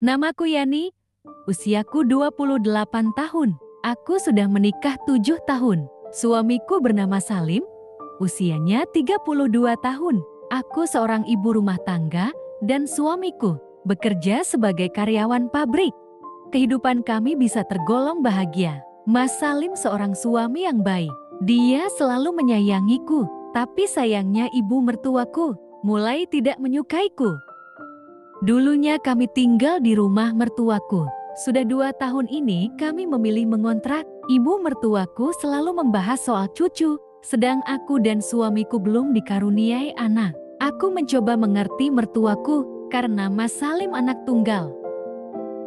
Namaku Yani, usiaku 28 tahun. Aku sudah menikah 7 tahun. Suamiku bernama Salim, usianya 32 tahun. Aku seorang ibu rumah tangga dan suamiku bekerja sebagai karyawan pabrik. Kehidupan kami bisa tergolong bahagia. Mas Salim seorang suami yang baik. Dia selalu menyayangiku, tapi sayangnya ibu mertuaku mulai tidak menyukaiku. Dulunya kami tinggal di rumah mertuaku. Sudah 2 tahun ini kami memilih mengontrak. Ibu mertuaku selalu membahas soal cucu, sedang aku dan suamiku belum dikaruniai anak. Aku mencoba mengerti mertuaku karena Mas Salim anak tunggal.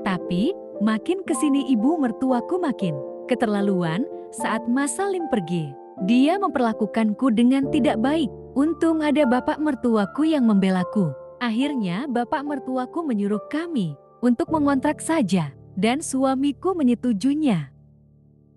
Tapi makin kesini ibu mertuaku makin keterlaluan saat Mas Salim pergi. Dia memperlakukanku dengan tidak baik. Untung ada bapak mertuaku yang membelaku. Akhirnya bapak mertuaku menyuruh kami untuk mengontrak saja dan suamiku menyetujuinya.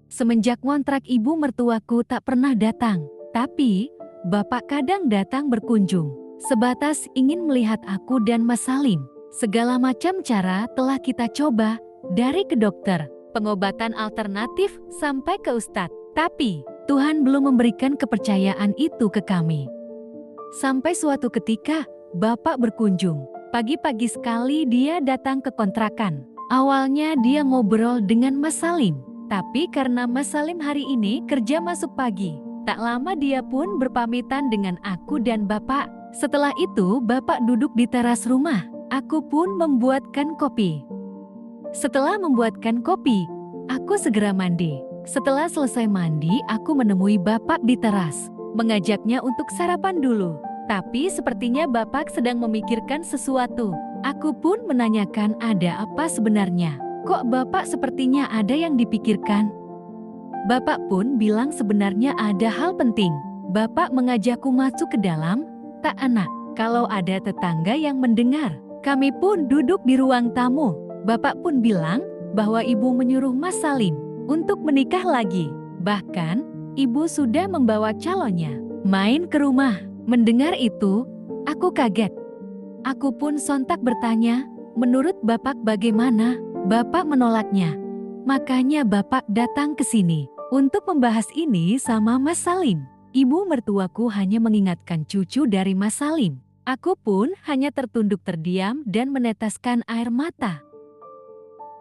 Semenjak ngontrak ibu mertuaku tak pernah datang, tapi bapak kadang datang berkunjung. Sebatas ingin melihat aku dan Mas Salim. Segala macam cara telah kita coba, dari ke dokter, pengobatan alternatif sampai ke ustadz. Tapi Tuhan belum memberikan kepercayaan itu ke kami. Sampai suatu ketika, bapak berkunjung. Pagi-pagi sekali dia datang ke kontrakan. Awalnya dia ngobrol dengan Mas Salim. Tapi karena Mas Salim hari ini kerja masuk pagi, tak lama dia pun berpamitan dengan aku dan bapak. Setelah itu bapak duduk di teras rumah. Aku pun membuatkan kopi. Setelah membuatkan kopi, aku segera mandi. Setelah selesai mandi, aku menemui bapak di teras, mengajaknya untuk sarapan dulu. Tapi sepertinya bapak sedang memikirkan sesuatu. Aku pun menanyakan ada apa sebenarnya. Kok bapak sepertinya ada yang dipikirkan? Bapak pun bilang sebenarnya ada hal penting. Bapak mengajakku masuk ke dalam. Tak enak kalau ada tetangga yang mendengar. Kami pun duduk di ruang tamu. Bapak pun bilang bahwa ibu menyuruh Mas Salim untuk menikah lagi. Bahkan ibu sudah membawa calonnya main ke rumah. Mendengar itu, aku kaget. Aku pun sontak bertanya, menurut bapak bagaimana? Bapak menolaknya. Makanya bapak datang ke sini untuk membahas ini sama Mas Salim. Ibu mertuaku hanya mengingatkan cucu dari Mas Salim. Aku pun hanya tertunduk terdiam dan meneteskan air mata.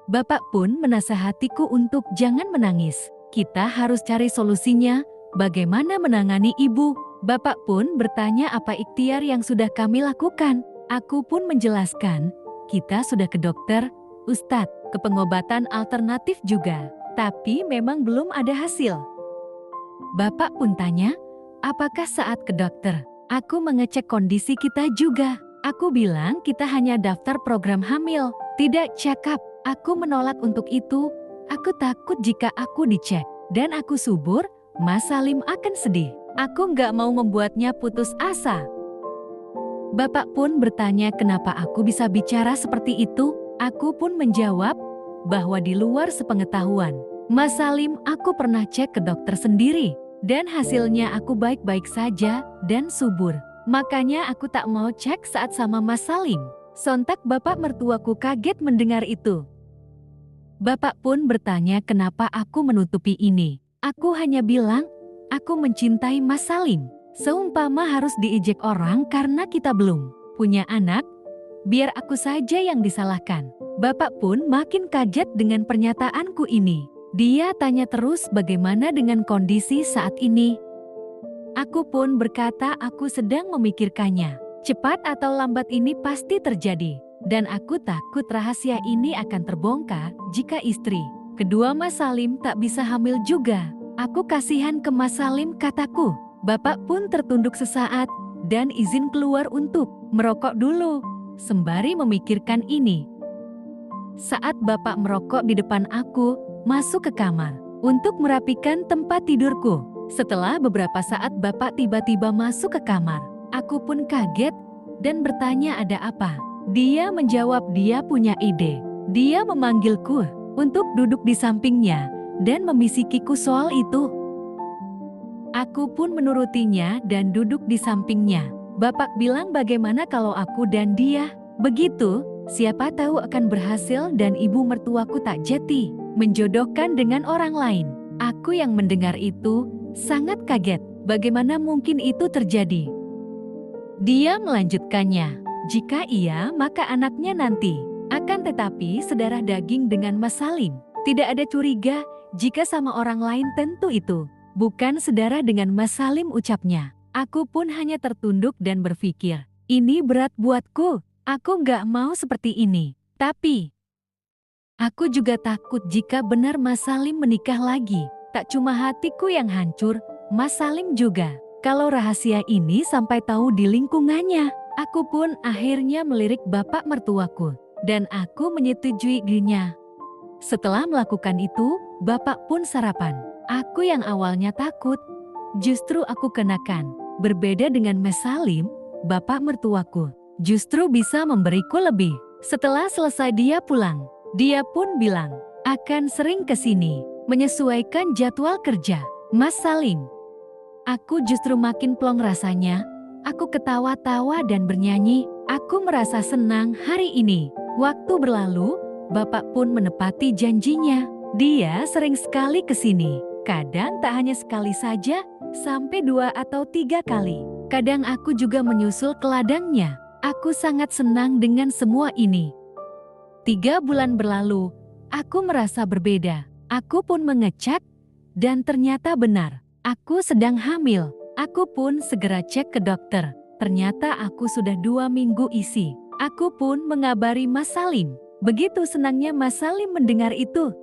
Bapak pun menasehatiku untuk jangan menangis. Kita harus cari solusinya, bagaimana menangani ibu. Bapak pun bertanya apa ikhtiar yang sudah kami lakukan. Aku pun menjelaskan, kita sudah ke dokter, ustadz, ke pengobatan alternatif juga. Tapi memang belum ada hasil. Bapak pun tanya, apakah saat ke dokter? Aku mengecek kondisi kita juga. Aku bilang kita hanya daftar program hamil, tidak check up. Aku menolak untuk itu. Aku takut jika aku dicek dan aku subur, Mas Salim akan sedih. Aku nggak mau membuatnya putus asa. Bapak pun bertanya kenapa aku bisa bicara seperti itu. Aku pun menjawab bahwa di luar sepengetahuan Mas Salim aku pernah cek ke dokter sendiri. Dan hasilnya aku baik-baik saja dan subur. Makanya aku tak mau cek saat sama Mas Salim. Sontak bapak mertuaku kaget mendengar itu. Bapak pun bertanya kenapa aku menutupi ini. Aku hanya bilang, aku mencintai Mas Salim. Seumpama harus diejek orang karena kita belum punya anak, biar aku saja yang disalahkan. Bapak pun makin kaget dengan pernyataanku ini. Dia tanya terus bagaimana dengan kondisi saat ini. Aku pun berkata aku sedang memikirkannya. Cepat atau lambat ini pasti terjadi. Dan aku takut rahasia ini akan terbongkar jika istri kedua Mas Salim tak bisa hamil juga. Aku kasihan ke Mas Salim kataku. Bapak pun tertunduk sesaat dan izin keluar untuk merokok dulu. Sembari memikirkan ini. Saat bapak merokok di depan aku, masuk ke kamar untuk merapikan tempat tidurku. Setelah beberapa saat bapak tiba-tiba masuk ke kamar. Aku pun kaget dan bertanya ada apa. Dia menjawab dia punya ide. Dia memanggilku untuk duduk di sampingnya dan membisikiku soal itu. Aku pun menurutinya dan duduk di sampingnya. Bapak bilang bagaimana kalau aku dan dia. Begitu, Siapa tahu akan berhasil dan ibu mertuaku tak jati menjodohkan dengan orang lain. Aku yang mendengar itu sangat kaget. Bagaimana mungkin itu terjadi? Dia melanjutkannya. Jika iya, maka anaknya nanti. Akan tetapi sedarah daging dengan Mas Salim. Tidak ada curiga jika sama orang lain tentu itu bukan sedarah dengan Mas Salim, ucapnya. Aku pun hanya tertunduk dan berpikir, ini berat buatku. Aku nggak mau seperti ini. Tapi aku juga takut jika benar Mas Salim menikah lagi. Tak cuma hatiku yang hancur, Mas Salim juga. Kalau rahasia ini sampai tahu di lingkungannya, aku pun akhirnya melirik bapak mertuaku. Dan aku menyetujui dirinya. Setelah melakukan itu, bapak pun sarapan. Aku yang awalnya takut, justru aku kenakan. Berbeda dengan Mas Salim, bapak mertuaku justru bisa memberiku lebih. Setelah selesai dia pulang, dia pun bilang akan sering ke sini, menyesuaikan jadwal kerja. Mas Salim, aku justru makin plong rasanya. Aku ketawa-tawa dan bernyanyi. Aku merasa senang hari ini. Waktu berlalu, bapak pun menepati janjinya. Dia sering sekali ke sini. Kadang tak hanya sekali saja, sampai 2 atau 3 kali. Kadang aku juga menyusul ke ladangnya. Aku sangat senang dengan semua ini. 3 bulan berlalu, aku merasa berbeda. Aku pun mengecek, dan ternyata benar. Aku sedang hamil. Aku pun segera cek ke dokter. Ternyata aku sudah 2 minggu isi. Aku pun mengabari Mas Salim. Begitu senangnya Mas Salim mendengar itu.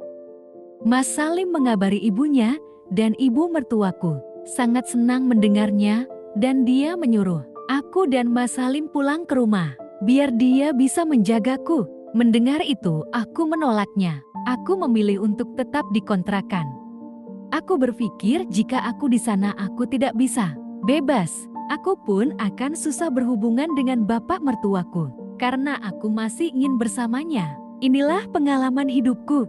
Mas Salim mengabari ibunya dan ibu mertuaku. Sangat senang mendengarnya, dan dia menyuruh aku dan Mas Salim pulang ke rumah, biar dia bisa menjagaku. Mendengar itu, aku menolaknya. Aku memilih untuk tetap di kontrakan. Aku berpikir jika aku di sana aku tidak bisa bebas. Aku pun akan susah berhubungan dengan bapak mertuaku, karena aku masih ingin bersamanya. Inilah pengalaman hidupku.